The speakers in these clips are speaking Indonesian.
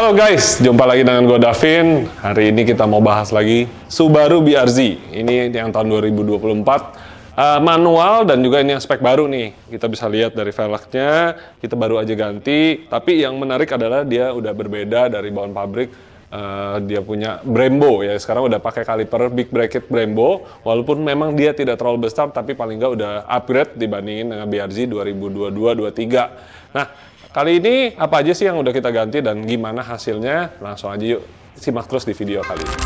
Halo guys, jumpa lagi dengan gue Davin. Hari ini kita mau bahas lagi Subaru BRZ. Ini yang tahun 2024. Manual dan juga ini yang spek baru nih. Kita bisa lihat dari velgnya, kita baru aja ganti. Tapi yang menarik adalah dia udah berbeda dari bawaan pabrik. Dia punya Brembo ya, sekarang udah pakai kaliper big bracket Brembo. Walaupun memang dia tidak terlalu besar, tapi paling nggak udah upgrade dibandingin dengan BRZ 2022-23. Nah, kali ini apa aja sih yang udah kita ganti dan gimana hasilnya? Langsung aja yuk simak terus di video kali ini.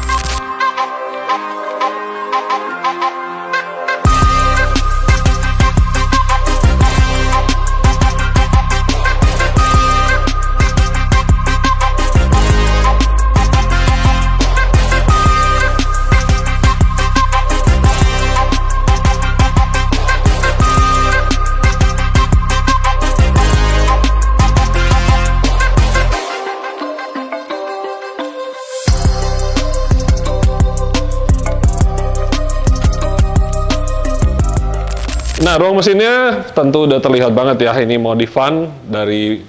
Nah, ruang mesinnya tentu udah terlihat banget ya, ini modifan dari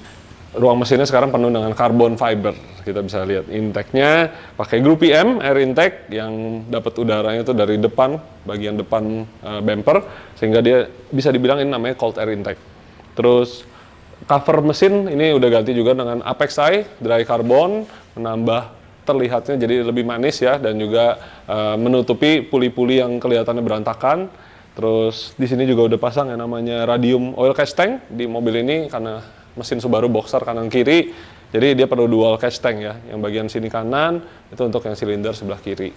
ruang mesinnya sekarang penuh dengan carbon fiber. Kita bisa lihat intake-nya pakai grup PM, air intake yang dapat udaranya itu dari depan, bagian depan bumper, sehingga dia bisa dibilang ini namanya cold air intake. Terus cover mesin ini udah ganti juga dengan Apex Eye, dry carbon, menambah terlihatnya jadi lebih manis ya, dan juga menutupi puli-puli yang kelihatannya berantakan. Terus di sini juga udah pasang yang namanya radium oil catch tank di mobil ini karena mesin Subaru boxer kanan kiri. Jadi dia perlu dual catch tank ya. Yang bagian sini kanan itu untuk yang silinder sebelah kiri.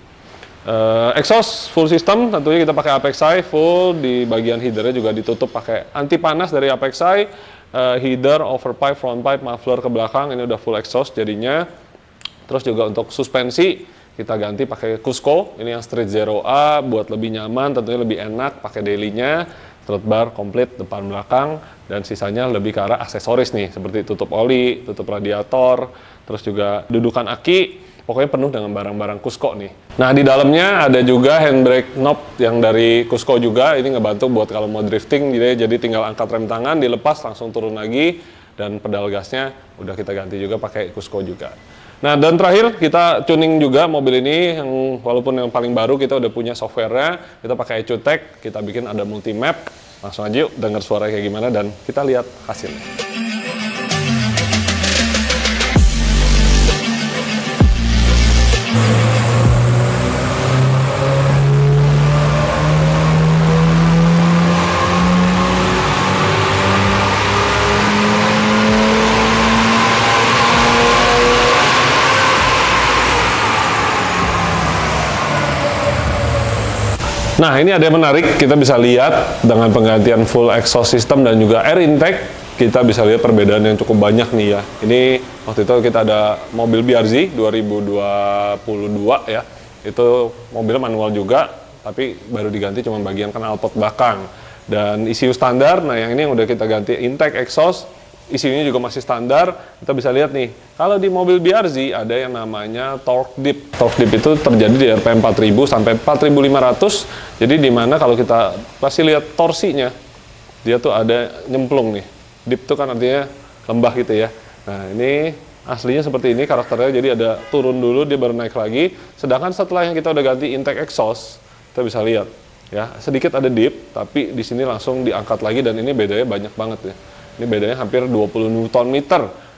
Exhaust full system tentunya kita pakai Apex Eye full, di bagian headernya juga ditutup pakai anti panas dari Apex Eye. Header, overpipe, front pipe, muffler ke belakang ini udah full exhaust jadinya. Terus juga untuk suspensi kita ganti pakai Cusco, ini yang Street Zero A buat lebih nyaman, tentunya lebih enak pakai daily-nya. Throat bar komplit depan belakang, dan sisanya lebih ke arah aksesoris nih, seperti tutup oli, tutup radiator, terus juga dudukan aki, pokoknya penuh dengan barang-barang Cusco nih. Nah, di dalamnya ada juga handbrake knob yang dari Cusco juga, ini ngebantu buat kalau mau drifting, jadi tinggal angkat rem tangan, dilepas langsung turun lagi, dan pedal gasnya udah kita ganti juga pakai Cusco juga. Nah, dan terakhir kita tuning juga mobil ini, yang walaupun yang paling baru kita udah punya softwarenya, kita pakai EcuTech, kita bikin ada multi map. Langsung aja yuk dengar suara kayak gimana dan kita lihat hasilnya. Nah, ini ada yang menarik, kita bisa lihat dengan penggantian full exhaust system dan juga air intake, kita bisa lihat perbedaan yang cukup banyak nih ya. Ini waktu itu kita ada mobil BRZ 2022 ya, itu mobil manual juga, tapi baru diganti cuma bagian knalpot belakang. Dan ECU standar, nah yang ini yang udah kita ganti intake exhaust, ECU-nya juga masih standar. Kita bisa lihat nih, kalau di mobil BRZ ada yang namanya torque dip. Torque dip itu terjadi di RPM 4000 sampai 4500. Jadi dimana kalau kita pasti lihat torsinya, dia tuh ada nyemplung nih. Dip itu kan artinya lembah gitu ya. Nah, ini aslinya seperti ini karakternya, jadi ada turun dulu dia baru naik lagi. Sedangkan setelah yang kita udah ganti intake exhaust, kita bisa lihat ya, sedikit ada dip, tapi di sini langsung diangkat lagi, dan ini bedanya banyak banget ya. Ini bedanya hampir 20 Nm.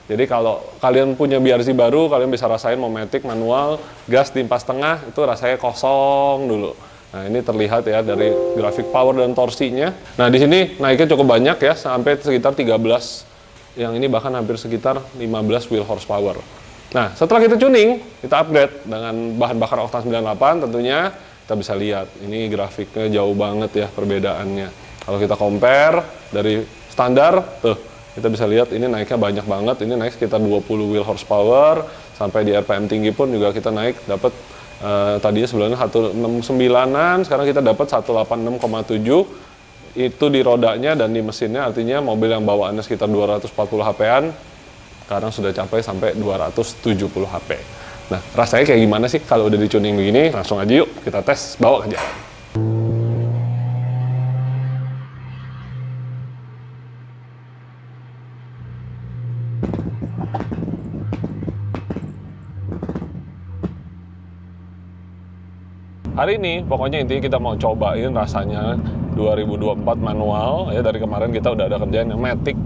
Jadi kalau kalian punya BRZ baru, kalian bisa rasain mau matic, manual, gas di 4,5 itu rasanya kosong dulu. Nah, ini terlihat ya dari grafik power dan torsinya. Nah, di sini naiknya cukup banyak ya, sampai sekitar 13. Yang ini bahkan hampir sekitar 15 wheel horsepower. Nah, setelah kita tuning, kita upgrade dengan bahan bakar oktan 98 tentunya, kita bisa lihat ini grafiknya jauh banget ya perbedaannya. Kalau kita compare dari standar, tuh kita bisa lihat ini naiknya banyak banget. Ini naik sekitar 20 wheel horsepower, sampai di RPM tinggi pun juga kita naik dapat tadinya sebelumnya 169-an, sekarang kita dapat 186,7. Itu di rodanya dan di mesinnya, artinya mobil yang bawaannya sekitar 240 HP-an sekarang sudah capai sampai 270 HP. Nah, rasanya kayak gimana sih kalau udah di-tuning begini? Langsung aja yuk kita tes, bawa ke jalan. hari ini pokoknya intinya kita mau cobain rasanya 2024 manual ya. Dari kemarin kita udah ada kerjaan yang matic,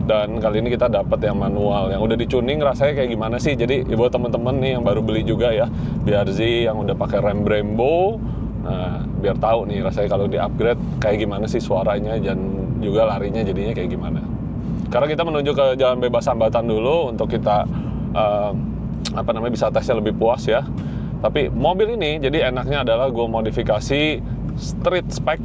dan kali ini kita dapat yang manual yang udah dicuning. Rasanya kayak gimana sih? Jadi buat temen-temen nih yang baru beli juga ya BRZ yang udah pakai rem Brembo, nah biar tahu nih rasanya kalau di upgrade kayak gimana sih suaranya, dan juga larinya jadinya kayak gimana. Karena kita menuju ke jalan bebas hambatan dulu untuk kita bisa tesnya lebih puas ya. Tapi mobil ini jadi enaknya adalah gue modifikasi street spec,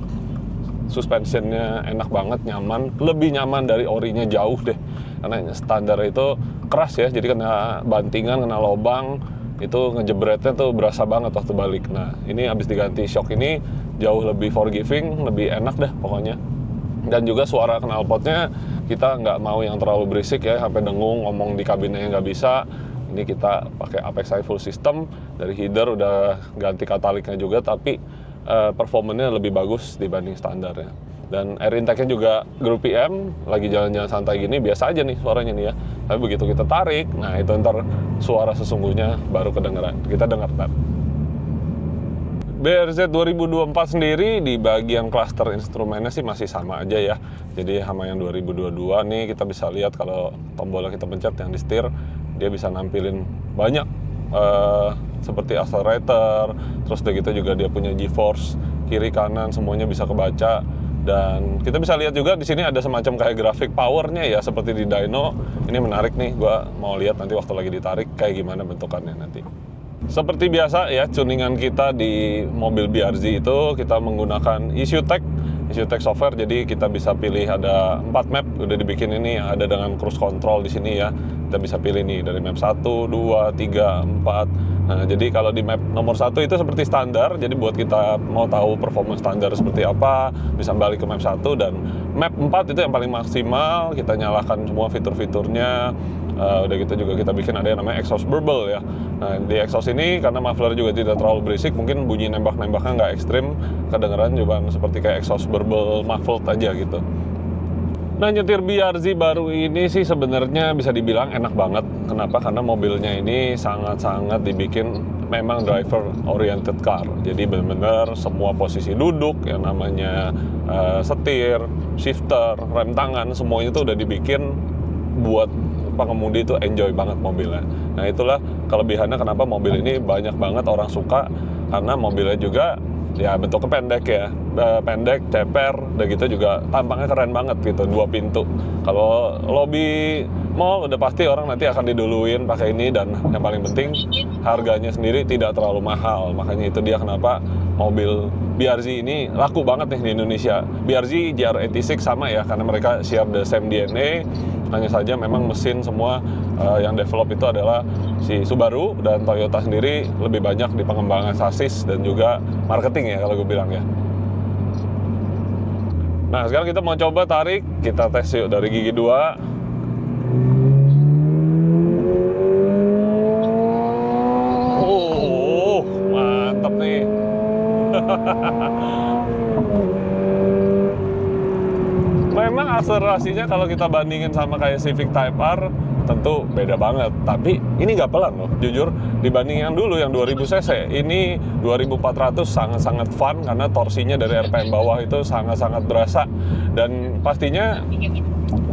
suspensionnya enak banget, nyaman, lebih nyaman dari orinya jauh deh. Karena standar itu keras ya, jadi kena bantingan, kena lobang, itu ngejebretnya tuh berasa banget waktu balik. Nah ini habis diganti shock ini jauh lebih forgiving, lebih enak dah pokoknya. Dan juga suara knalpotnya kita nggak mau yang terlalu berisik ya, sampai dengung, ngomong di kabinnya nggak bisa. Ini kita pakai Apex High full system, dari header udah ganti kataliknya juga, tapi performanya lebih bagus dibanding standarnya. Dan air intake-nya juga grup PM, lagi jalan-jalan santai gini biasa aja nih suaranya nih ya. Tapi begitu kita tarik, nah itu ntar suara sesungguhnya baru kedengeran. Kita dengar ntar. BRZ 2024 sendiri di bagian cluster instrumennya sih masih sama aja ya. Jadi sama yang 2022 nih kita bisa lihat kalau tombolnya kita pencet yang di setir, dia bisa nampilin banyak seperti accelerator, terus udah gitu juga dia punya G-force kiri kanan semuanya bisa kebaca. Dan kita bisa lihat juga di sini ada semacam kayak grafik powernya ya, seperti di dyno. Ini menarik nih, gua mau lihat nanti waktu lagi ditarik kayak gimana bentukannya nanti. Seperti biasa ya, tuningan kita di mobil BRZ itu kita menggunakan ECUTech software. Jadi kita bisa pilih ada 4 map udah dibikin ini, ada dengan cruise control di sini ya. Kita bisa pilih nih dari map 1, 2, 3, 4. Nah, jadi kalau di map nomor 1 itu seperti standar. Jadi buat kita mau tahu performance standar seperti apa, bisa balik ke map 1, dan map 4 itu yang paling maksimal. Kita nyalakan semua fitur-fiturnya. Udah gitu juga kita bikin ada yang namanya exhaust burble ya. Nah di exhaust ini karena muffler juga tidak terlalu berisik, mungkin bunyi nembak-nembaknya nggak ekstrim, kedengeran juga seperti kayak exhaust burble muffled aja gitu. Nah nyetir BRZ baru ini sih sebenarnya bisa dibilang enak banget. Kenapa? Karena mobilnya ini sangat-sangat dibikin memang driver oriented car. Jadi benar-benar semua posisi duduk, yang namanya setir, shifter, rem tangan, semuanya itu udah dibikin buat pengemudi itu enjoy banget mobilnya. Nah itulah kelebihannya kenapa mobil ini banyak banget orang suka, karena mobilnya juga ya bentuknya pendek ya, pendek, ceper, udah gitu juga tampangnya keren banget gitu, 2 pintu. Kalau lobby mall udah pasti orang nanti akan diduluin pakai ini, dan yang paling penting harganya sendiri tidak terlalu mahal. Makanya itu dia kenapa mobil BRZ ini laku banget nih di Indonesia. BRZ GR86 sama ya, karena mereka share the same DNA. Hanya saja memang mesin semua yang develop itu adalah si Subaru, dan Toyota sendiri lebih banyak di pengembangan sasis dan juga marketing ya kalau gue bilang ya. Nah sekarang kita mau coba tarik, kita tes yuk dari gigi 2. Mantap nih. Memang akselerasinya kalau kita bandingin sama kayak Civic Type R tentu beda banget, tapi ini nggak pelan loh, jujur. Dibanding yang dulu yang 2000 cc, ini 2400 sangat-sangat fun karena torsinya dari RPM bawah itu sangat-sangat berasa, dan pastinya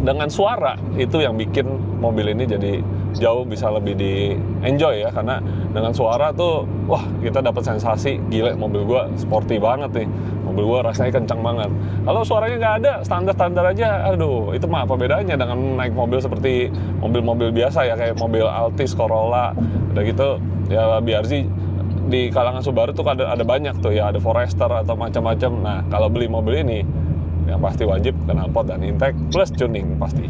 dengan suara itu yang bikin mobil ini jadi jauh bisa lebih di enjoy ya, karena dengan suara tuh wah kita dapat sensasi gila, mobil gua sporty banget nih, mobil gua rasanya kencang banget. Kalau suaranya nggak ada, standar-standar aja, aduh itu mah apa bedanya dengan naik mobil seperti mobil-mobil biasa ya, kayak mobil Altis, Corolla, udah gitu ya. BRZ di kalangan Subaru tuh ada banyak tuh ya, ada Forester atau macam-macam. Nah kalau beli mobil ini yang pasti wajib knalpot dan intake plus tuning pasti.